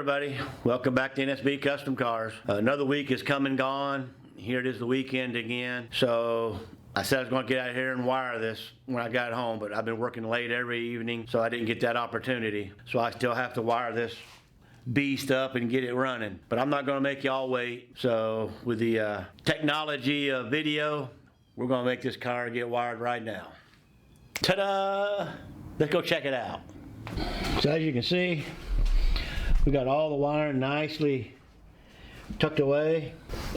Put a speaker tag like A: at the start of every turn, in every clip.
A: everybody, welcome back to NSB Custom Cars. Another week is come and gone. Here it is, the weekend again. So I said I was going to get out here and wire this when I got home, but I've been working late every evening, so I didn't get that opportunity. So I still have to wire this beast up and get it running. But I'm not going to make y'all wait. So with the technology of video, we're going to make this car get wired right now. Ta-da! Let's go check it out. So as you can see, we got all the wiring nicely tucked away.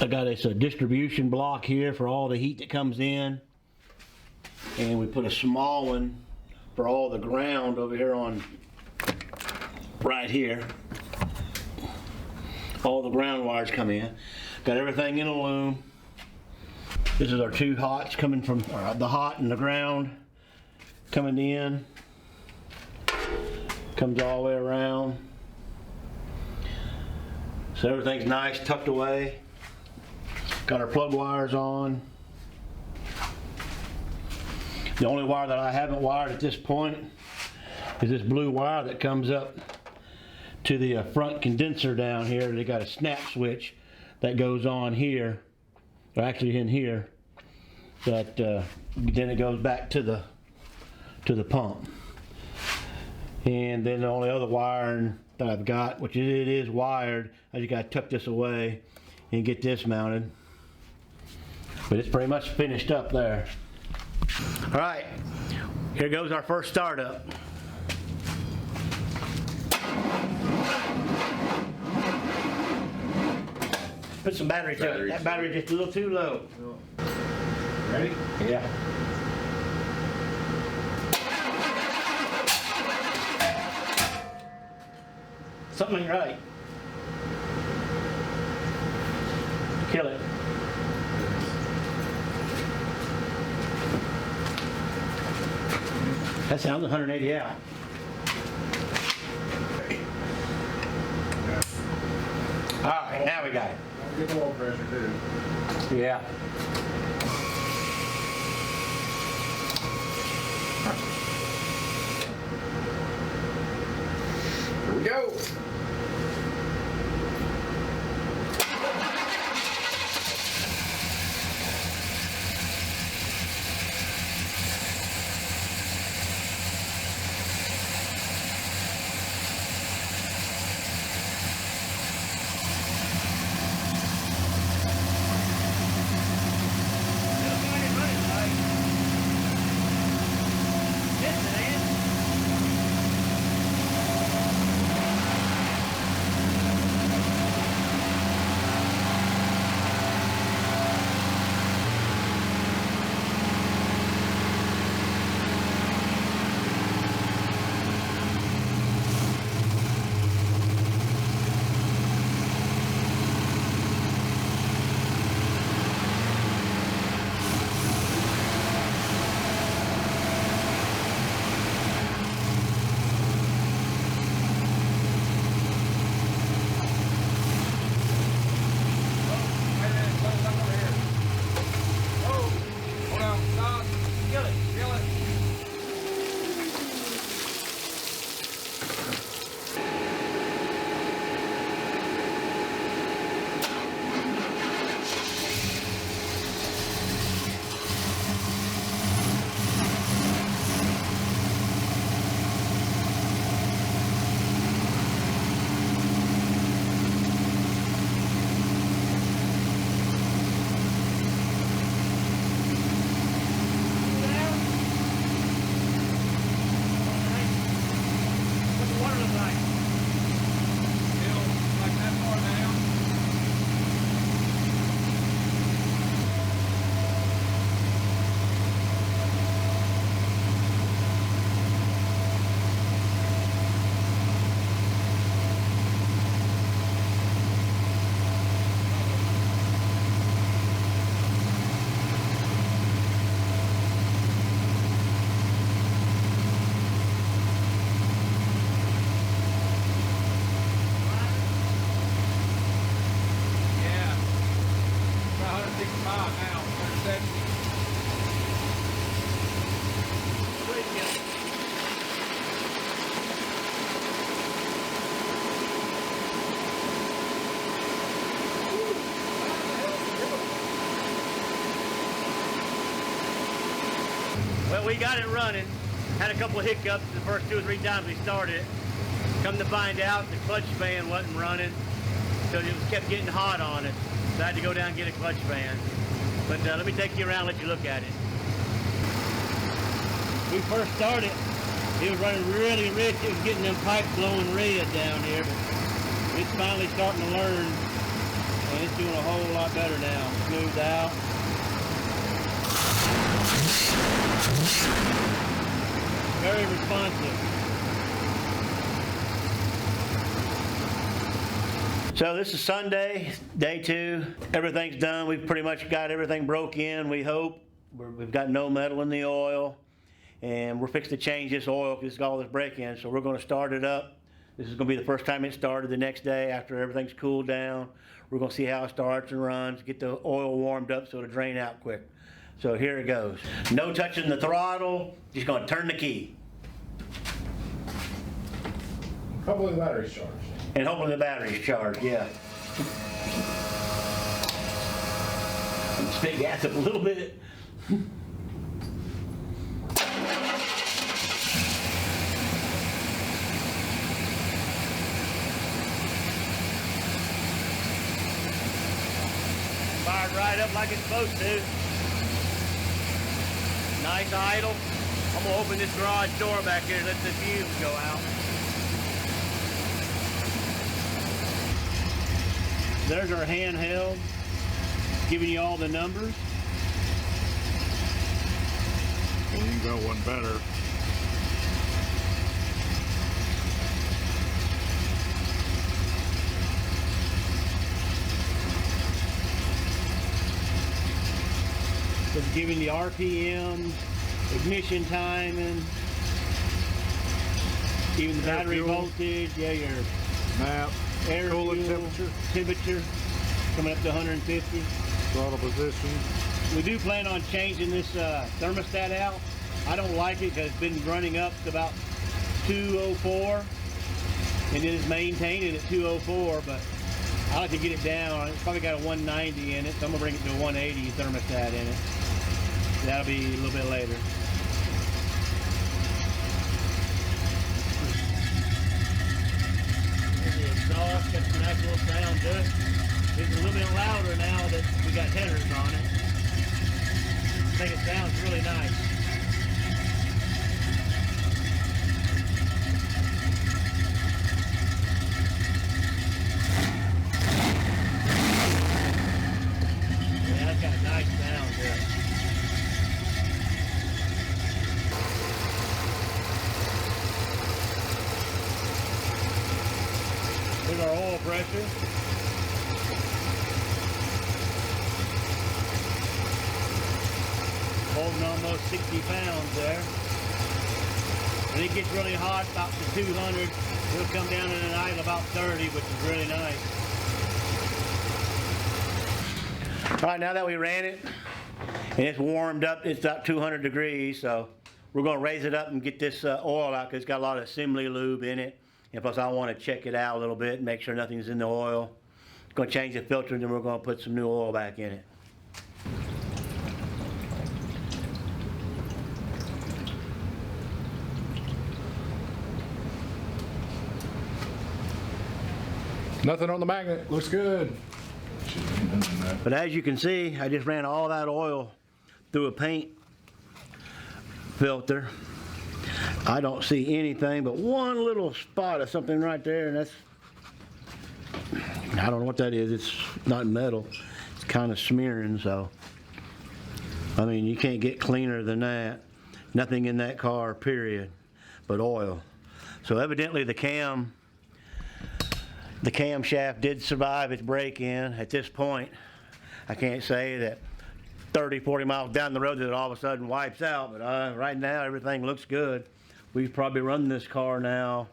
A: I got this distribution block here for all the heat that comes in, and we put a small one for all the ground over here on right here. All the ground wires come in. Got everything in a loom. This is our two hots coming from the hot and the ground coming in. Comes all the way around. So everything's nice, tucked away. Got our plug wires on. The only wire that I haven't wired at this point is this blue wire that comes up to the front condenser down here. They got a snap switch that goes on here, or actually in here, that then it goes back to the pump. And then the only other wiring that I've got, which it is wired, I just got to tuck this away and get this mounted. But it's pretty much finished up there. All right, here goes our first startup. Put some battery to it. That battery's just a little too low.
B: Ready?
A: Yeah. Something ain't right. Kill it. That sounds 180 out. All right, now we got it.
B: Get the oil pressure too.
A: Yeah.
B: Here we go.
A: Well, we got it running. Had a couple of hiccups the first 2 or 3 times we started it. Come to find out, the clutch fan wasn't running, so it kept getting hot on it. So I had to go down and get a clutch fan. But let me take you around and let you look at it. We first started, it was running really rich. It was getting them pipes blowing red down here. But it's finally starting to learn, and it's doing a whole lot better now. Smoothed out. Very responsive. So this is Sunday, day 2. Everything's done. We've pretty much got everything broke in, we hope. We've got no metal in the oil. And we're fixing to change this oil because it's got all this break-in. So we're going to start it up. This is going to be the first time it started. The next day, after everything's cooled down, we're going to see how it starts and runs, get the oil warmed up so it'll drain out quick. So here it goes. No touching the throttle, just going to turn the key.
B: Hopefully the battery's charged.
A: And hopefully the battery's charged, yeah. Spit gas up a little bit. Fired right up like it's supposed to. Nice idle. I'm gonna open this garage door back here and let the fumes go out. There's our handheld, giving you all the numbers.
C: Well, you got one better.
A: It's giving the RPMs, ignition timing, even the battery voltage, yeah, your
C: Map,
A: air
C: coolant
A: fuel, temperature coming up to 150.
C: throttle position.
A: We do plan on changing this thermostat out. I don't like it because it's been running up to about 204 and then it's maintaining at 204, but I like to get it down. It's probably got a 190 in it, so I'm gonna bring it to a 180 thermostat in it. That'll be a little bit later. There's the exhaust, got some nice little sound to it. It's a little bit louder now that we got headers on it. I think it sounds really nice. Yeah, that's got a nice sound to it. Here's our oil pressure. Holding almost 60 pounds there. When it gets really hot, about to 200, it'll come down in an idle about 30, which is really nice. All right, now that we ran it, and it's warmed up, it's about 200 degrees, so we're gonna raise it up and get this oil out because it's got a lot of assembly lube in it. And plus I want to check it out a little bit and make sure nothing's in the oil. Going to change the filter and then we're going to put some new oil back in it.
B: Nothing on the magnet. Looks good.
A: But as you can see, I just ran all that oil through a paint filter. I don't see anything but one little spot of something right there, and that's, I don't know what that is. It's not metal. It's kind of smearing, so I mean, you can't get cleaner than that. Nothing in that car, period, but oil. So evidently the camshaft did survive its break-in. At this point, I can't say that 30, 40 miles down the road that it all of a sudden wipes out, but right now everything looks good. We've probably run this car now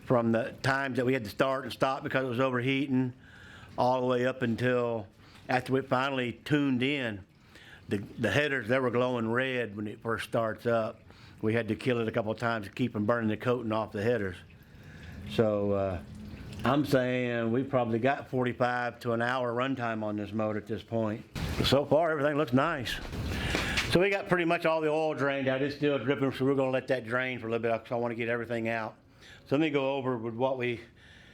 A: from the times that we had to start and stop because it was overheating all the way up until after we finally tuned in. The headers, they were glowing red when it first starts up. We had to kill it a couple of times to keep from burning the coating off the headers. So I'm saying we probably got 45 to an hour runtime on this motor at this point. So far, everything looks nice. So we got pretty much all the oil drained out. It's still dripping, so we're gonna let that drain for a little bit because I want to get everything out. So let me go over with what we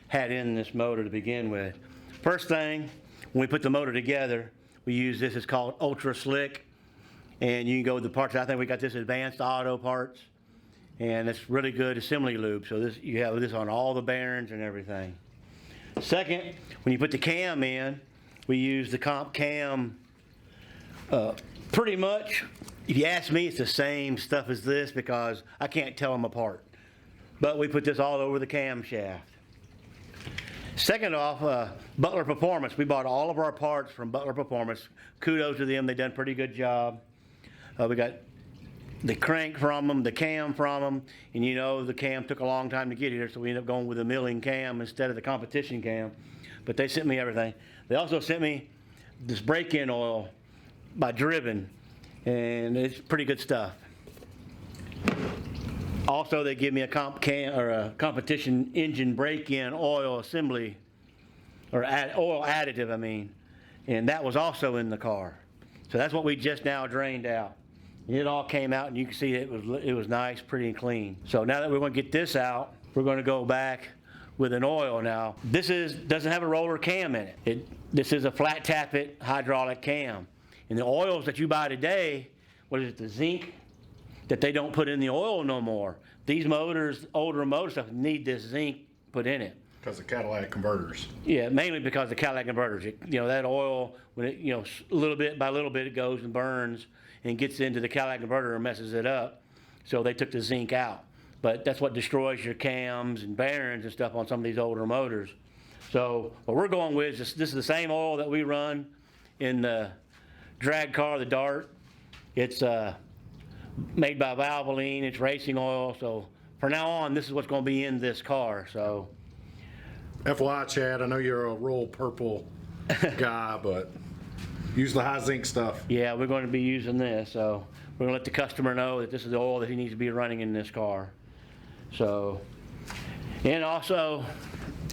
A: had in this motor to begin with. First thing, when we put the motor together, we use this, it's called Ultra Slick. And you can go with the parts, I think we got this Advanced Auto parts. And it's really good assembly lube. So this, you have this on all the bearings and everything. Second, when you put the cam in, we use the comp cam. Pretty much, if you ask me, it's the same stuff as this because I can't tell them apart. But we put this all over the camshaft. Second off, Butler Performance. We bought all of our parts from Butler Performance. Kudos to them, they've done a pretty good job. We got the crank from them, the cam from them, and you know the cam took a long time to get here, so we ended up going with a milling cam instead of the competition cam. But they sent me everything. They also sent me this break-in oil by Driven, and it's pretty good stuff. Also, they give me a competition engine break-in oil assembly, or oil additive, I mean, and that was also in the car. So that's what we just now drained out. It all came out, and you can see it was nice, pretty and clean. So now that we're going to get this out, we're going to go back with an oil now. This doesn't have a roller cam in it. This is a flat tappet hydraulic cam. And the oils that you buy today, what is it, the zinc, that they don't put in the oil no more. These motors, older motor stuff, need this zinc put in it.
B: Because of catalytic converters.
A: Yeah, mainly because of catalytic converters. That oil, when it, little bit by little bit, it goes and burns and gets into the catalytic converter and messes it up. So they took the zinc out. But that's what destroys your cams and bearings and stuff on some of these older motors. So what we're going with is this is the same oil that we run in the drag car, the Dart. It's made by Valvoline. It's racing oil. So from now on, this is what's going to be in this car. So.
B: FYI, Chad, I know you're a royal purple guy, but use the high zinc stuff.
A: Yeah, we're going to be using this. So we're going to let the customer know that this is the oil that he needs to be running in this car. So, and also,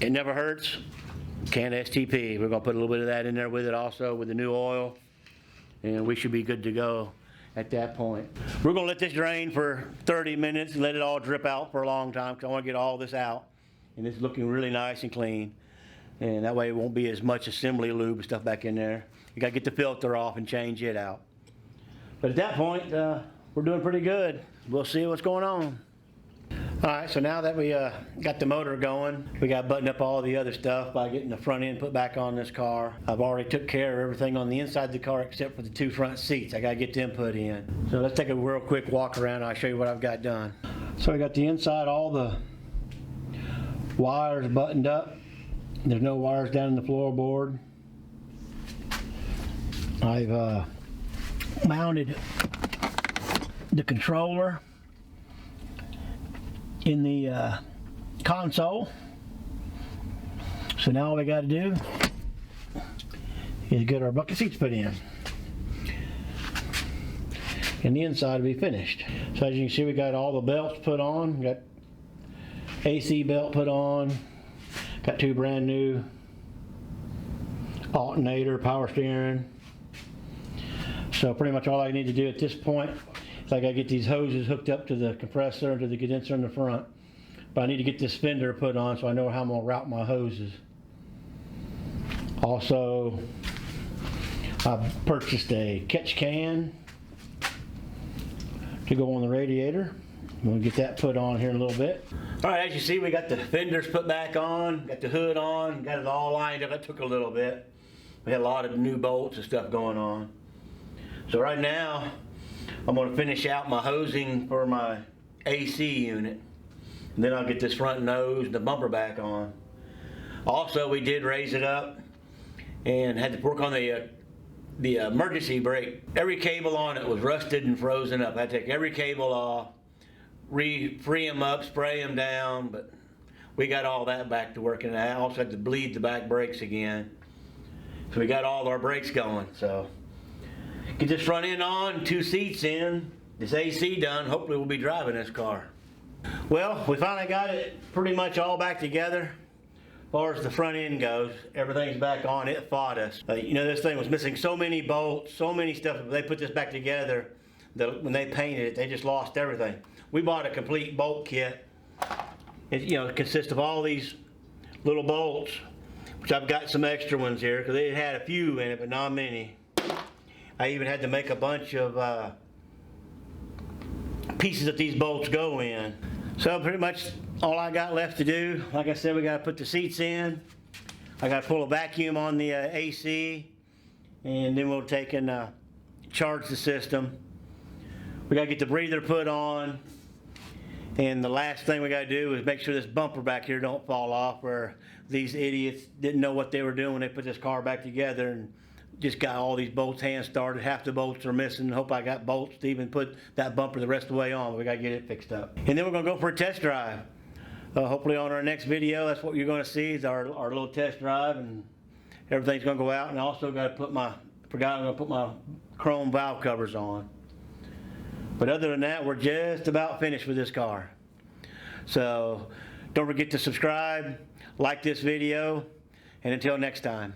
A: it never hurts, can STP. We're going to put a little bit of that in there with it also, with the new oil. And we should be good to go at that point. We're going to let this drain for 30 minutes and let it all drip out for a long time because I want to get all this out. And it's looking really nice and clean. And that way it won't be as much assembly lube and stuff back in there. You got to get the filter off and change it out. But at that point, we're doing pretty good. We'll see what's going on. All right, so now that we got the motor going, we got to button up all the other stuff by getting the front end put back on this car. I've already took care of everything on the inside of the car except for the two front seats. I got to get them put in. So let's take a real quick walk around and I'll show you what I've got done. So I got the inside, all the wires buttoned up. There's no wires down in the floorboard. I've mounted the controller in the console. So now all we got to do is get our bucket seats put in. And the inside will be finished. So as you can see, we got all the belts put on. We got AC belt put on. Got two brand new alternator, power steering. So pretty much all I need to do at this point is I gotta get these hoses hooked up to the compressor and to the condenser in the front. But I need to get this fender put on so I know how I'm gonna route my hoses. Also, I purchased a catch can to go on the radiator. I'm gonna get that put on here in a little bit. All right, as you see, we got the fenders put back on, got the hood on, got it all lined up. That took a little bit. We had a lot of new bolts and stuff going on. So right now, I'm gonna finish out my hosing for my AC unit. And then I'll get this front nose and the bumper back on. Also, we did raise it up and had to work on the emergency brake. Every cable on it was rusted and frozen up. I had to take every cable off, free them up, spray them down, but we got all that back to working. I also had to bleed the back brakes again. So we got all our brakes going. So get this front end on, two seats in, this AC done. Hopefully we'll be driving this car. Well, we finally got it pretty much all back together. As far as the front end goes, everything's back on. It fought us. This thing was missing so many bolts, so many stuff. They put this back together. when they painted it, they just lost everything. We bought a complete bolt kit. It consists of all these little bolts, which I've got some extra ones here because they had a few in it, but not many. I even had to make a bunch of pieces that these bolts go in. So pretty much all I got left to do, like I said, we got to put the seats in. I got to pull a vacuum on the AC, and then we'll take and charge the system. We got to get the breather put on, and the last thing we got to do is make sure this bumper back here don't fall off, where these idiots didn't know what they were doing when they put this car back together and just got all these bolts hand started. Half the bolts are missing. Hope I got bolts to even put that bumper the rest of the way on. We got to get it fixed up. And then we're going to go for a test drive. Hopefully on our next video, that's what you're going to see is our little test drive, and everything's going to go out. And I also got to put I'm going to put my chrome valve covers on. But other than that, we're just about finished with this car. So don't forget to subscribe, like this video, and until next time.